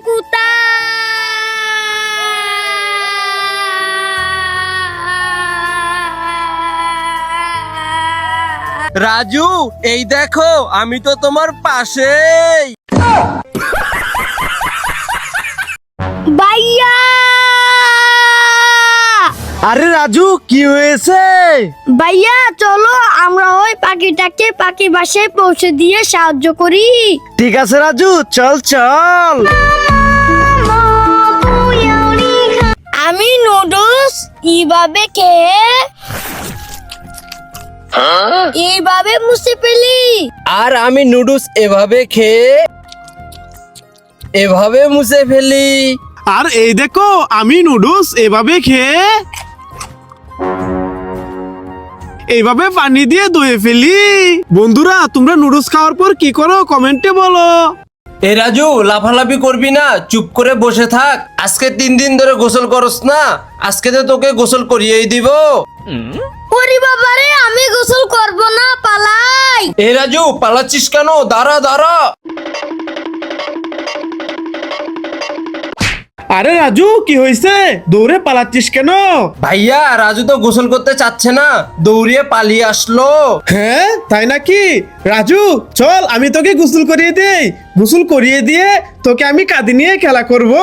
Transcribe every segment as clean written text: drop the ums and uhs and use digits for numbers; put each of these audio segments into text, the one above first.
কোথায়? রাজু, এই দেখো আমি তো তোমার পাশেই। ভাইয়া! আরে রাজু, কি হয়েছে? ভাইয়া চলো আমরা ওই পাখিটাকে পাখি বাসায় পৌঁছে দিয়ে সাহায্য করি। ঠিক আছে রাজু, চল চল। আমি নুডলস এইভাবে খেয়ে এইভাবে মুছে ফেলি। আর আমি নুডলস এভাবে খেয়ে এভাবে মুছে ফেলি। আর এই দেখো আমি নুডলস এভাবে খেয়ে এইভাবে পানি দিয়ে ধুয়ে ফেলি। বন্ধুরা, তোমরা নুডলস খাওয়ার পর কি করো কমেন্টে বলো। এ রাজু, লাফালাফি করবি না, চুপ করে বসে থাক। আজকে 3 দিন ধরে গোসল করস না, আজকে তো তোকে গোসল করিয়েই দিব। ওরে বাবারে, আমি গোসল করব না, পালাই। এ রাজু, পালাচ্ছিস কেন? দাঁড়া দাঁড়া। আরে রাজু, কি হয়েছে? দৌড়ে পালাচ্ছিস কেন? ভাইয়া, রাজু তো গোসল করতে চাচ্ছে না, দৌড়িয়ে পালিয়ে আসলো। হ্যাঁ, তাই নাকি? রাজু চল, আমি তোকে গোসল করিয়ে দেই। গোসল করিয়ে দিয়ে তোকে আমি কাঁধে নিয়ে খেলা করব।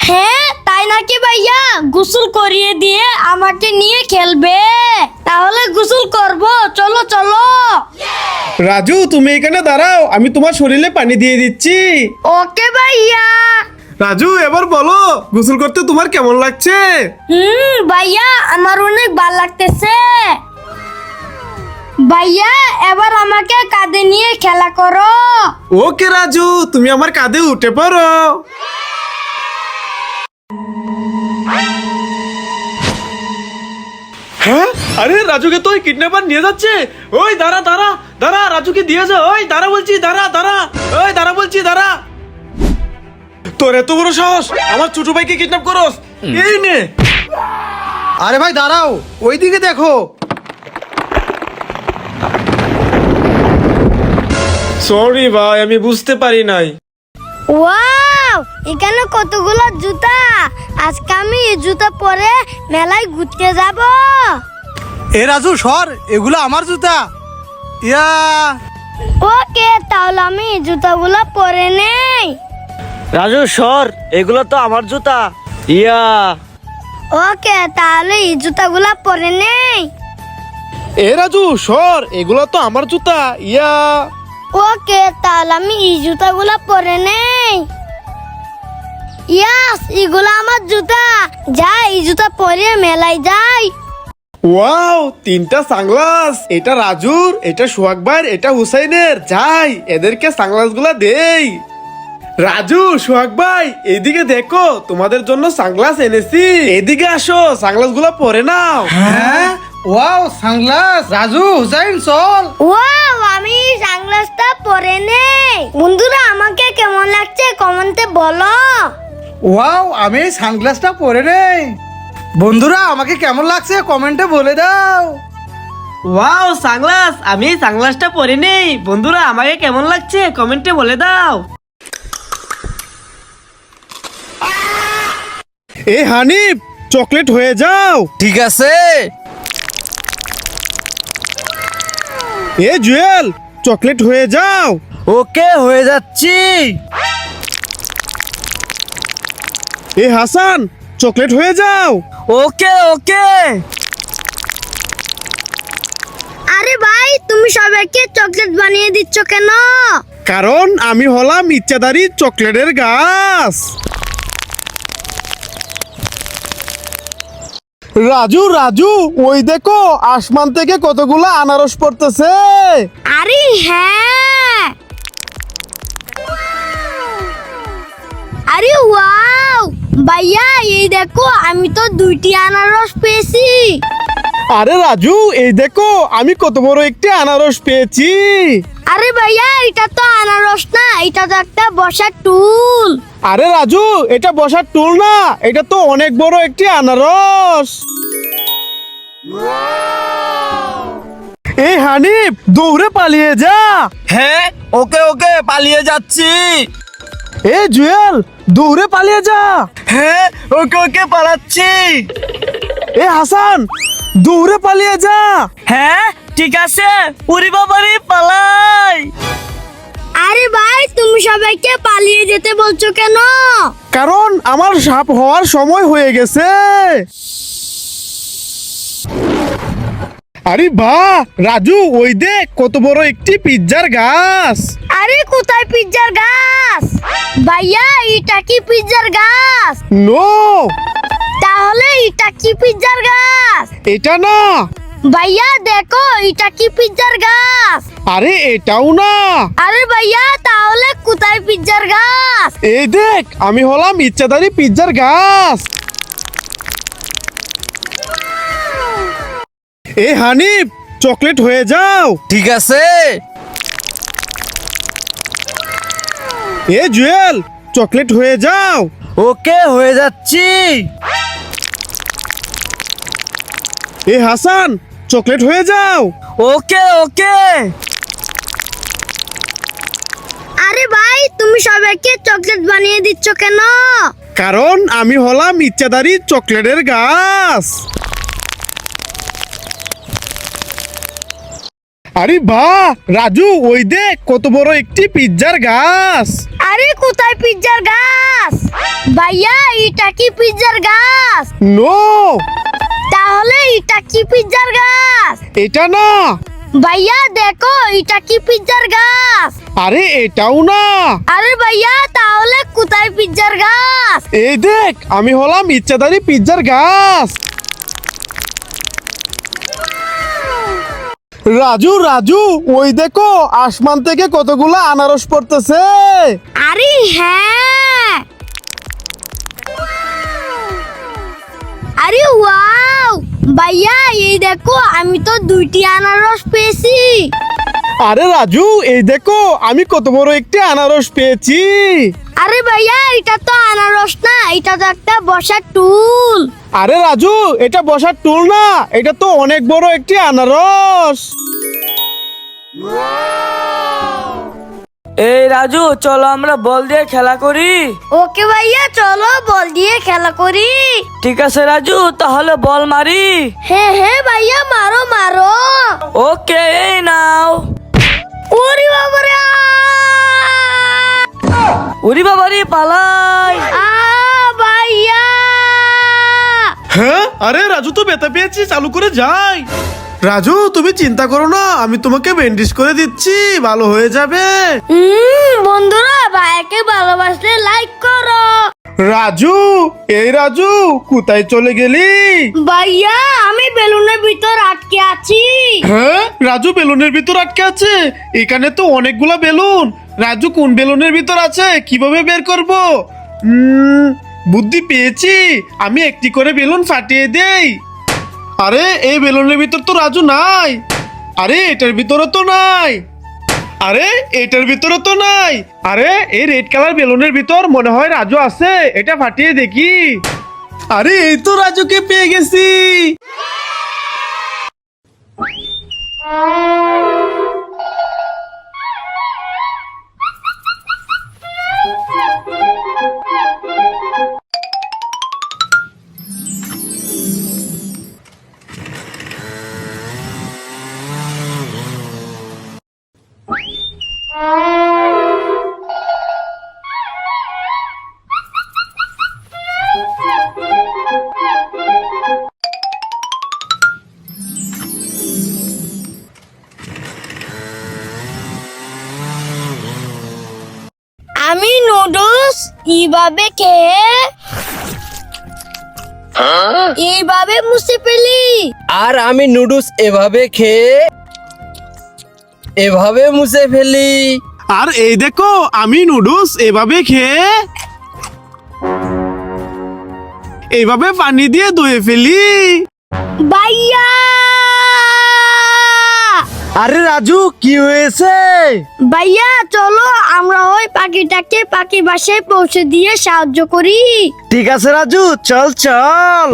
হ্যাঁ, তাই নাকি ভাইয়া? গোসল করিয়ে দিয়ে আমাকে নিয়ে খেলবে? তাহলে গোসল করব, চলো চলো। রাজু তুমি এখানে দাঁড়াও, আমি তোমার শরীরে পানি দিয়ে দিচ্ছি। ওকে ভাইয়া। রাজু এবার বলো, গোসল করতে তোমার কেমন লাগছে? ভাইয়া আমার অনেক ভালো লাগতেছে। ভাইয়া এবার আমাকে কাঁধে নিয়ে খেলা করো। ওকে রাজু, তুমি আমার কাঁধে উঠে পড়ো। হ্যাঁ, আরে রাজুকে তো ওই কিডন্যাপার নিয়ে যাচ্ছে। ওই দাঁড়া দাঁড়া দাঁড়া, রাজুকে দিয়ে যা। ওই দাঁড়া বলছি, দাঁড়া দাঁড়া। ওই দাঁড়া বলছি, দাঁড়া। তোর এত বড় সাহস, আমার ছোট ভাইকে কিডন্যাপ করস? এই নে। আরে ভাই দাঁড়াও, ওইদিকে দেখো। সরি ভাই, আমি বুঝতে পারি নাই। ওয়াও, এখানে কতগুলো জুতা। আজকে আমি এই জুতা পরে মেলায় ঘুরতে যাব। এ রাজু সর, এগুলো আমার জুতা। ইয়া ওকে, তাহলে আমি এই জুতাগুলো পরে নেই। রাজু সর, এগুলো তো আমার জুতা। ইয়া। ওকে, তাহলে এই জুতাগুলো পরে নেই। এ রাজু সর, এগুলো তো আমার জুতা। ইয়া। ওকে, তাহলে আমি এই জুতাগুলো পরে নেই। ইয়াস, এগুলো আমার জুতা। যাই, এই জুতা পরে মেলায় যাই। ওয়াও, 3টা সানগ্লাস। এটা রাজুর, এটা সোহাগ ভাইয়ের, এটা হুসাইনের। যাই, এদেরকে সানগ্লাস গুলা দেই। রাজু, সোহাগ ভাই, এদিকে দেখো, তোমাদের জন্য সানগ্লাস এনেছি। এদিকে আসো, সানগ্লাস গুলা পরে নাও। হ্যাঁ, ওয়াও সানগ্লাস। রাজু হুসাইন চল। ওয়াও, আমি সানগ্লাসটা পরে নেই। বন্ধুরা, আমাকে কেমন লাগছে কমেন্টে বলো। ওয়াও, আমি এই সানগ্লাসটা পরে নেই। বন্ধুরা, আমাকে কেমন লাগছে কমেন্টে বলে দাও। ওয়াও সানগ্লাস, আমি এই সানগ্লাসটা পরে নেই। বন্ধুরা, আমাকে কেমন লাগছে কমেন্টে বলে দাও। এ হানিফ, চকলেট হয়ে যাও। ঠিক আছে। এ জুয়েল, চকলেট হয়ে যাও। ওকে, হয়ে যাচ্ছি। এ হাসান, চকলেট হয়ে যাও। ওকে ওকে। আরে ভাই, তুমি সবাইকে চকলেট বানিয়ে দিচ্ছ কেন? কারণ আমি হলাম ইচ্ছাধারী চকলেটের গাছ। রাজু রাজু, ওই দেখো আসমান থেকে কতগুলো আনারস পড়তেছে। আরে হ্যাঁ। আরে ওয়াও, ভাইয়া এই দেখো, আমি তো 2টি আনারস পেয়েছি। আরে রাজু, এই দেখো আমি কত বড় একটি আনারস পেয়েছি। আরে ভাইয়া, এটা তো আনারস না, এটা তো একটা বসার টুল। আরে রাজু, এটা বসার টুল না, এটা তো অনেক বড় একটি আনারস। এই হানিফ, দৌড়ে পালিয়ে যা। হ্যাঁ, ওকে ওকে, পালিয়ে যাচ্ছি। এ জুয়েল দৌড়ে পালিয়ে যা। হ্যাঁ ওকে ওকে পালাচ্ছি। এ হাসান দৌড়ে পালিয়ে যা। হ্যাঁ ঠিক আছে, উরি বাবারি পালাই। আরে ভাই তুমি সবাইকে পালিয়ে যেতে বলছো কেন? কারণ আমার সাপ হওয়ার সময় হয়ে গেছে। আরে বাহ রাজু, ওই দেখ কত বড় একটি পিজ্জার গাছ। আরে কোথায় পিজ্জার গাছ? ভাইয়া এটা কি পিজ্জার গাছ? নো, তাহলে এটা কি পিজ্জার গাছ? এটা না। ভাইয়া দেখো এটা কি পিজ্জার গাছ? আরে এটাও না। আরে ভাইয়া তাহলে কোথায় পিজ্জার গাছ? এই দেখ আমি হলাম ইচ্ছাধারী পিজ্জার গাছ। এ হানিফ চকলেট হয়ে যাও। ঠিক আছে। এ জুয়েল চকলেট হয়ে যাও। ওকে হয়ে যাচ্ছি। এ হাসান চকলেট হয়ে যাও। ওকে ওকে। আরে ভাই তুমি সবাইকে চকলেট বানিয়ে দিচ্ছ কেন? কারণ আমি হলাম ইচ্ছাধারী চকলেটের গাছ। আরে বাহ রাজু, ওই দেখ কত বড় একটি পিজ্জার গাছ। আরে কোথায় পিজ্জার গাছ? ভাইয়া এটা কি পিজ্জার গাছ? নো, তাহলে এটা কি পিজ্জার গাছ? এটা না। ভাইয়া দেখো এটা কি পিজ্জার গাছ? আরে এটাও না। আরে ভাইয়া তাহলে কোথায় পিজ্জার গাছ? এই দেখ আমি হলাম ইচ্ছাধারী পিজ্জার গাছ। রাজু রাজু, ওই দেখো আসমান থেকে কতগুলো আনারস পড়তেছে। আরে হ্যাঁ। আরে ওয়াও ভাইয়া এই দেখো আমি তো 2টি আনারস পেয়েছি। আরে রাজু এই দেখো আমি কত বড় একটি আনারস পেয়েছি। আরে ভাইয়া এটা তো আনারস না, এটা তো একটা বসার টুল। আরে রাজু এটা বসার টুল না, এটা তো অনেক বড় একটি আনারস। এই রাজু চলো আমরা বল দিয়ে খেলা করি। ওকে ভাইয়া চলো বল দিয়ে খেলা করি। ঠিক আছে রাজু, তাহলে বল মারি। হ্যাঁ হ্যাঁ ভাইয়া মারো মারো। ওকে এই নাও। ওরে বাবারে উরি বাবারি পালাই। ভাইয়া। হ্যাঁ আরে রাজু তো ব্যথা পেয়েছি, চালু করে যাই। রাজু তুমি চিন্তা করো না, আমি তোমাকে ব্যান্ডেজ করে দিচ্ছি, ভালো হয়ে যাবে। বন্ধুরা ভাইকে ভালোবাসলে লাইক করো। রাজু এই রাজু কোথায় চলে গেলি? ভাইয়া আমি বেলুনের ভিতর আটকে আছি। হ্যাঁ রাজু বেলুনের ভিতর আটকে আছে? এখানে তো অনেকগুলা বেলুন। রাজু কোন বেলুনের ভিতর আছে কিভাবে বের করব? বুদ্ধি পেয়েছি, আমি একটি করে বেলুন ফাটিয়ে দেই। আরে এই বেলুনের ভিতর তো রাজু নাই। আরে এটার ভিতরে তো নাই। আরে এটার ভিতরে তো নাই। আরে এই রেড কালার বেলুনের ভিতর মনে হয় রাজু আছে, এটা ফাটিয়ে দেখি। আরে এই তো রাজুকে পেয়ে গেছি। আমি নুডলস এইভাবে খেয়ে এইভাবে মুছে ফেলি। আর আমি নুডলস এভাবে খেয়ে এভাবে মুছে ফেলি। আর এই দেখো আমি নুডলস এভাবে খেয়ে এইভাবে পানি দিয়ে ধুয়ে ফেলি। ভাইয়া আরে রাজু কি হয়েছে? ভাইয়া চলো আমরা ওই পাখিটাকে পাখি বাসায় পৌঁছে দিয়ে সাহায্য করি। ঠিক আছে রাজু, চল চল।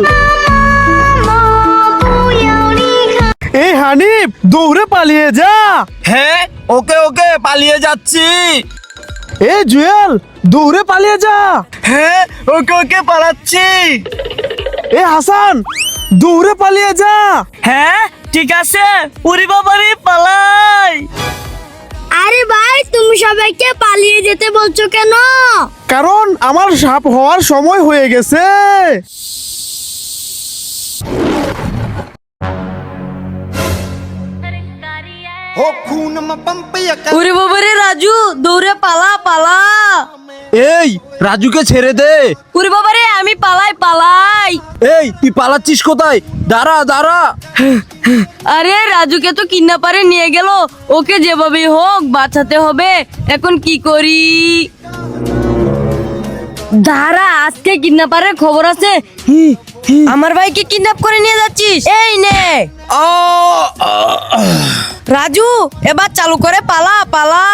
এই হানিফ দৌড়ে পালিয়ে যা। হ্যাঁ ওকে ওকে পালিয়ে যাচ্ছি। এ জুয়েল দৌড়ে পালিয়ে যা। হ্যাঁ ওকে ওকে পালাচ্ছি। এ হাসান দৌড়ে পালিয়ে যা। হ্যাঁ ঠিক আছে। উরি বাবারে পালাই। আরে ভাই তুমি সবাইকে পালিয়ে যেতে বলছো কেন? কারণ আমার সাপ হওয়ার সময় হয়ে গেছে। ওরে বাবারে রাজু দৌড়ে পালা পালা। এই রাজুকে ছেড়ে দে। ওরে বাবারে আমি পালাই পালাই। এই তুই পালাচ্ছিস কোথায়? দাঁড়া দাঁড়া। আরে রাজুকে তো কিডন্যাপারে নিয়ে গেল, ওকে যেভাবে হোক বাঁচাতে হবে। এখন কি করি? দাঁড়া, আজকে কিডন্যাপারের খবর আছে। আমার ভাইকে কিডন্যাপ করে নিয়ে যাচ্ছিস? এই নে রাজু, এবার চালু করে পালা পালা।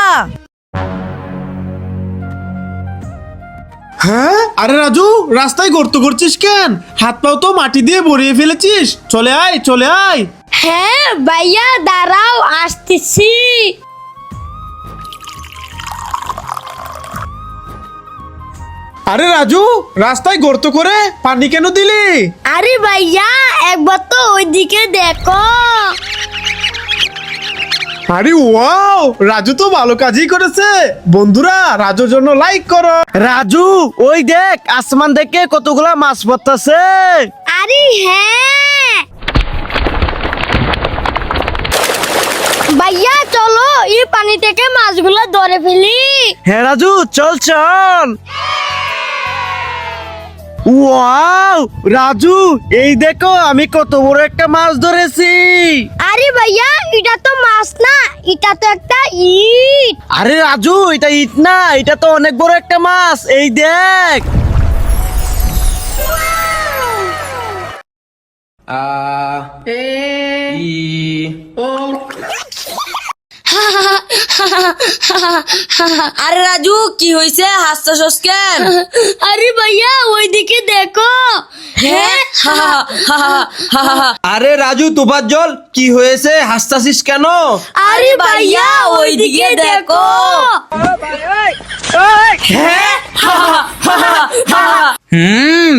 হ্যাঁ আরে রাজু রাস্তায় গর্ত করছিস কেন? হাত পাও তো মাটি দিয়ে ভরিয়ে ফেলেছিস। চলে আয় চলে আয়। হ্যাঁ ভাইয়া দাঁড়াও আসতেছি। আরে রাজু রাস্তায় গর্ত করে পানি কেন দিলি? আরে ভাইয়া একবার তো ওইদিকে দেখো। আরে ওয়াও, রাজু তো ভালো কাজই করেছে। বন্ধুরা রাজুর জন্য লাইক করো। রাজু ওই দেখ আসমান থেকে কতগুলা মাছ পড়তেছে। আরে হ্যাঁ ভাইয়া চলো এই পানি থেকে মাছগুলো ধরে ফেলি। হ্যাঁ রাজু চল চল। ওয়াও রাজু এই দেখো আমি কত বড় একটা মাছ ধরেছি। আরে ভাইয়া এটা তো মাছ না, এটা তো একটা ইট। আরে রাজু এটা ইট না, এটা তো অনেক বড় একটা মাছ। এই দেখ। আরে রাজু কি হয়েছে? হাসতেছস কেন? আরে ভাইয়া ওইদিকে দেখো। হ্যাঁ আরে রাজু তোবার জল কি হয়েছে? হাসতাছিস কেন? আরে ভাইয়া ওইদিকে দেখো।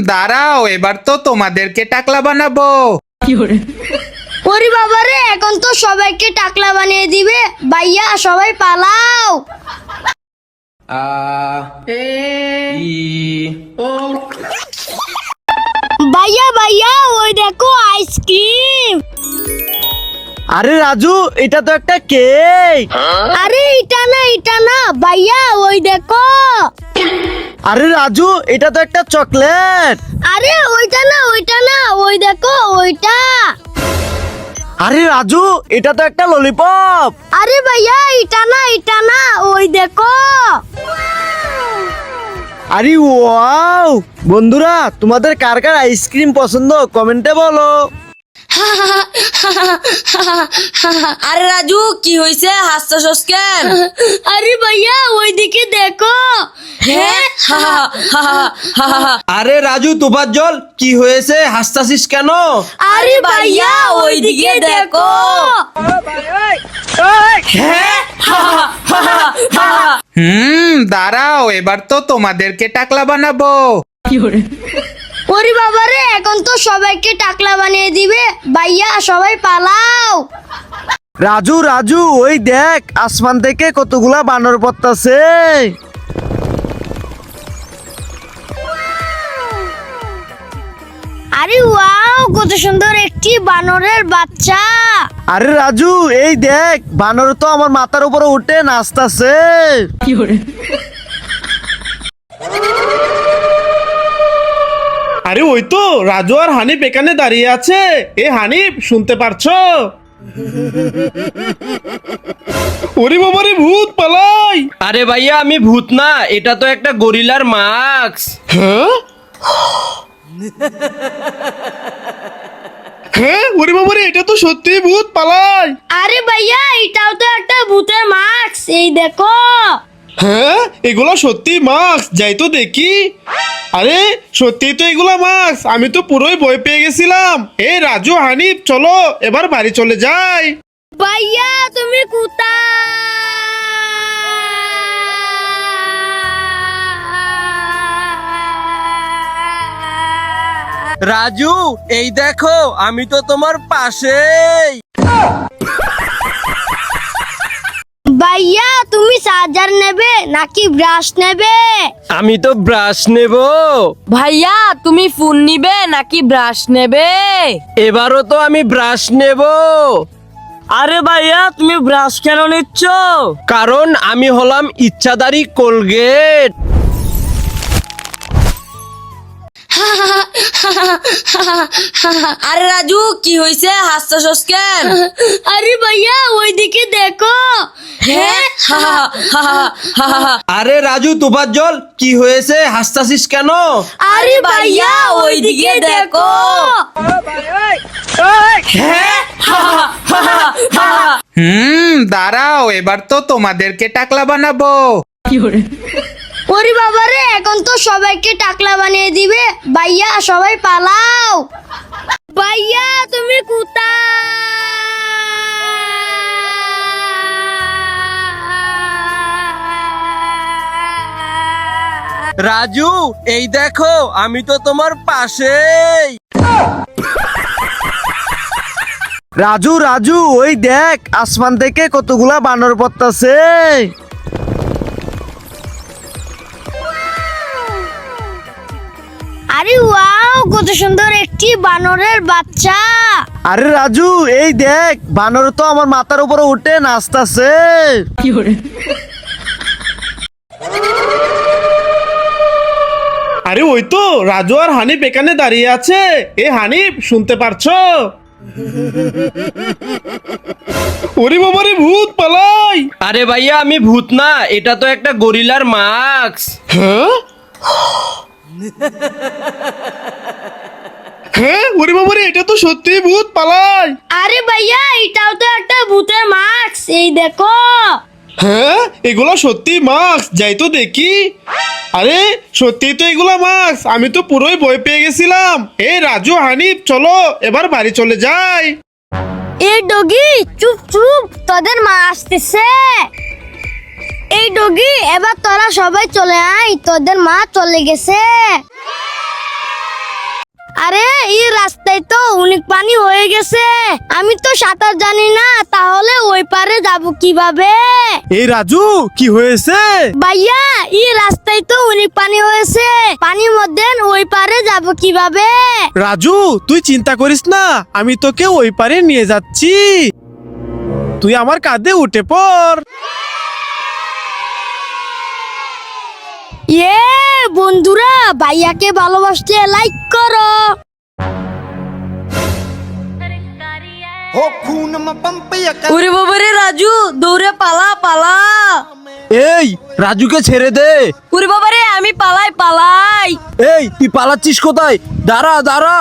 দাঁড়াও এবার তো তোমাদেরকে টাকলা বানাবো। ওরে বাবারে এখন তো সবাইকে টাকলা বানিয়ে দিবে। ভাইয়া সবাই পালাও। ভাইয়া ভাইয়া ওই দেখো আইসক্রিম। আরে রাজু এটা তো একটা কেক। আরে এটা না ভাইয়া ওই দেখো। আরে রাজু এটা তো একটা চকলেট। আরে ওইটা না ওই দেখো ওইটা। আরে রাজু এটা তো একটা ললিপপ। আরে ভাইয়া এটা না ওই দেখো। আরে ওয়াও, বন্ধুরা তোমাদের কার কার আইসক্রিম পছন্দ কমেন্টে বলো। আরে রাজু কি হয়েছে? হাসতেছস কেন? আরে ভাইয়া ওইদিকে দেখো। হ্যাঁ আরে রাজু তোবার জল কি হয়েছে? হাসতাছিস কেন? আরে ভাইয়া ওইদিকে দেখো। দাঁড়াও এবার তো তোমাদেরকে টাকলা বানাবো। ওরে বাবারে এখন তো সবাইকে টাকলা বানিয়ে দিবে। ভাইয়া সবাই পালাও। রাজু রাজু ওই দেখ আসমান থেকে কতগুলা বানর পড়তাছে। আরে ওয়াও কত সুন্দর একটি বানরের বাচ্চা। আরে রাজু এই দেখ বানর তো আমার মাথার উপরে উঠে নাচতাছে। আরে ওই তো রাজু আর হানিফ এখানে দাঁড়িয়ে আছে। এ হানিফ শুনতে পারছো? ওরে বাবারে ভূত পালাই। আরে ভাইয়া আমি ভূত না, এটা তো একটা গরিলার মাস্ক। হ্যাঁ হ্যাঁ ওরে বাবারে এটা তো সত্যি ভূত পালাই। আরে ভাইয়া এটাও তো একটা ভূতের মাস্ক, এই দেখো। হ্যাঁ এগুলো সত্যি মাস্ক, যাই তো দেখি। আরে সত্যি তো এগুলা মাস্ক, আমি তো পুরোই ভয় পেয়ে গেছিলাম। এই রাজু হানিফ চলো এবার বাড়ি চলে যাই। ভাইয়া তুমি কোথায়? রাজু এই দেখো আমি তো তোমার পাশেই। ভাইয়া তুমি চার্জার নেবে নাকি ব্রাশ নেবে? আমি তো ব্রাশ নেব। ভাইয়া তুমি ফোন নিবে নাকি ব্রাশ নেবে? এবারও তো আমি ব্রাশ নেব। আরে ভাইয়া তুমি ব্রাশ কেন নিচ্ছ? কারণ আমি হলাম ইচ্ছাধারী কোলগেট। আরে রাজু কি হয়েছে হাসতেছস কেন? আরে ভাইয়া ওইদিকে দেখো। হ্যাঁ আরে রাজু তোফাজ্জল কি হয়েছে, হাসতাছিস কেন? আরে ভাইয়া ওইদিকে দেখো। দাঁড়াও এবার তো তোমাদেরকে টাকলা বানাবো। ওরে বাবারে এখন তো সবাইকে টাকলা বানিয়ে দিবে। ভাইয়া সবাই পালাও। ভাইয়া তুমি কোথায়? রাজু এই দেখো আমি তো তোমার পাশেই। রাজু রাজু ওই দেখ আসমান থেকে কতগুলা বানর পড়তাছে। আরে ওয়াও কত সুন্দর একটি বানরের বাচ্চা। আরে রাজু এই দেখ বানর তো আমার মাথার উপরে উঠে নাচতাছে। আরে ওই তো রাজু আর হানিফ এখানে দাঁড়িয়ে আছে। এ হানিফ শুনতে পারছো? ওরে বাবা রে ভূত পালাই। আরে ভাইয়া আমি ভূত না, এটা তো একটা গরিলার মাস্ক। হ্যাঁ হ্যাঁ ওরে বাবা রে এটা তো সত্যি ভূত পালাই। আরে ভাইয়া এটাও তো একটা ভূতের মাস্ক, এই দেখো। হ্যাঁ এগুলা সত্যি মাস্ক, যাই তো দেখি। আরে সত্যি তো এগুলা মাস্ক, আমি তো পুরোই ভয় পেয়ে গেছিলাম। এই রাজু হানিফ চলো এবার বাড়ি চলে যাই। এই ডগি চুপ চুপ, তোদের মা আসতেছে। এই ডগি এবার তোরা সবাই চলে আয়, তোদের মা চলে গেছে। আরে এই রাস্তায় তো অনেক পানি হয়ে গেছে, আমি তো সাঁতার জানি না, তাহলে ওই পারে যাব কিভাবে? এই রাজু কি হয়েছে? ভাইয়া এই রাস্তায় তো অনেক পানি হয়েছে, পানির মধ্যে ওই পারে যাব কিভাবে? রাজু তুই চিন্তা করিস না, আমি তোকে ওই পারে নিয়ে যাচ্ছি, তুই আমার কাঁধে উঠে পড়। ইয়ে বন্ধুরা ভাইয়াকে ভালোবাসতে লাইক করো। ওরে বাবা রে রাজু দৌড়ে পালা পালা। এই রাজুকে ছেড়ে দে। ওরে বাবা রে আমি পালাই পালাই। এই তুই পালাচ্ছিস কোথায়? দাঁড়া দাঁড়া।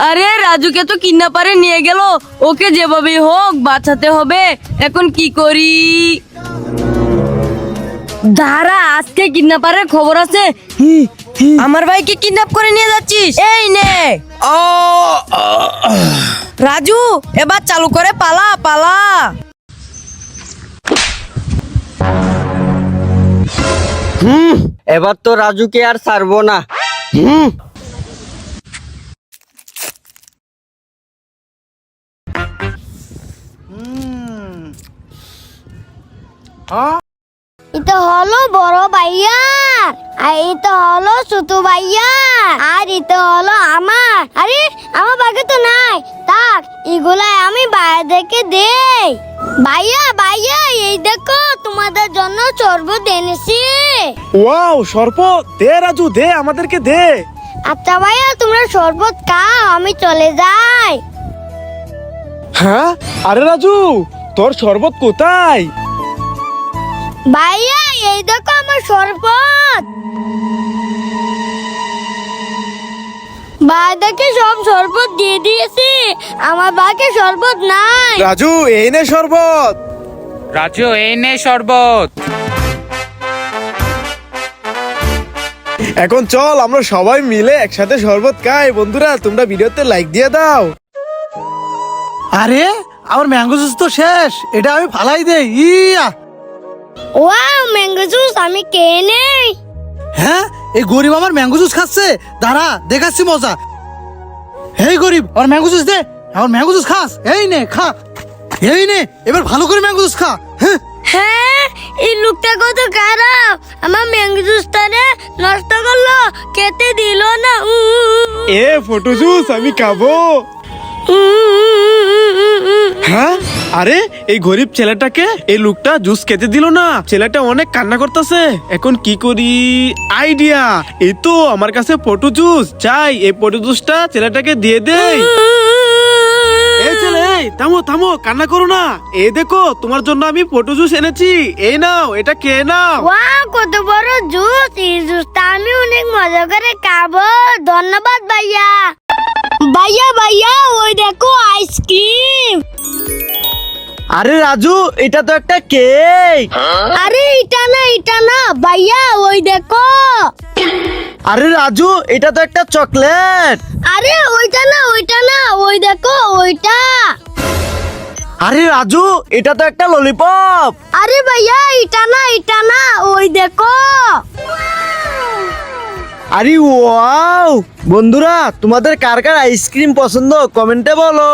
আরে রাজুকে তো কিডন্যাপারে নিয়ে গেল, ওকে যেভাবেই হোক বাঁচাতে হবে। এখন কি করি? দাঁড়া আজকে কিডন্যাপারের খবর আছে। আমার ভাইকে কিডন্যাপ করে নিয়ে যাচ্ছিস, এই নে। রাজু এবার চালু করে পালা পালা। এবার তো রাজুকে আর ছাড়বো না। এটা হলো বড় ভাইয়া, আর এটা হলো ছোট ভাইয়া, আর এটা হলো আমার। আরে আমার বাগে তো নাই, থাক এগুলা আমি বাইরে থেকে দেই। ভাইয়া ভাইয়া এই দেখো তোমাদের জন্য শরবত এনেছি। ওয়াও শরবত দে রাজু, দে আমাদেরকে দে। আচ্ছা ভাইয়া তোমরা শরবত খাও, আমি চলে যাই। হ্যাঁ আরে রাজু তোর শরবত কোথায়? ভাইয়া এই দেখো আমার শরবত। বাইরে সব শরবত দিয়ে দিয়েছি, আমার বাকি শরবত নাই। রাজু এই নে শরবত। রাজু এই নে শরবত। এখন চল আমরা সবাই মিলে একসাথে শরবত খাই। বন্ধুরা তোমরা ভিডিওতে লাইক দিয়ে দাও। আরে আমার ম্যাঙ্গো জুস তো শেষ, এটা আমি ফালাই দেই। ইয়া ওয়াও ম্যাঙ্গো জুস আমি খেয়ে নেই। হ্যাঁ এই গরিব আমার ম্যাঙ্গো জুস খাচ্ছে, দাঁড়া দেখাচ্ছি মজা। এই গরিব আর ম্যাঙ্গো জুস দে, আমার ম্যাঙ্গো জুস খাস? এই নে খা, এই নে এবার ভালো করে ম্যাঙ্গো জুস খা। হ্যাঁ হ্যাঁ, এই লোকটা কত খারাপ, আমার ম্যাঙ্গো জুসটারে নষ্ট করলো, খেতে দিল না। এ ফটো জুস আমি খাবো। হ্যাঁ, আরে এই গরিব ছেলেটাকে এই লোকটা জুস খেতে দিল না। ছেলেটা অনেক কান্না করতেছে, এখন কি করি? আইডিয়া, এই তো আমার কাছে ফটো জুস, চাই এই ফটো জুসটা ছেলেটাকে দিয়ে দেই। এই ছেলে, এই থামো থামো, কান্না করো না। এই দেখো তোমার জন্য আমি ফটো জুস এনেছি, এই নাও, এটা খেয়ে নাও। ওয়াও, কত বড় জুস! এই জুসটা আমি অনেক মজা করে খাবো। ধন্যবাদ ভাইয়া। ভাইয়া ভাইয়া, ওই দেখো আইসক্রিম। আরে রাজু, এটা তো একটা কেক। আরে এটা না ভাইয়া, ওই দেখো। আরে রাজু, এটা তো একটা চকলেট। আরে ওইটা না ওই দেখো ওইটা। আরে রাজু, এটা তো একটা ললিপপ। আরে ভাইয়া, এটা না ওই দেখো। আরে ওয়াও! বন্ধুরা, তোমাদের কার কার আইসক্রিম পছন্দ কমেন্টে বলো।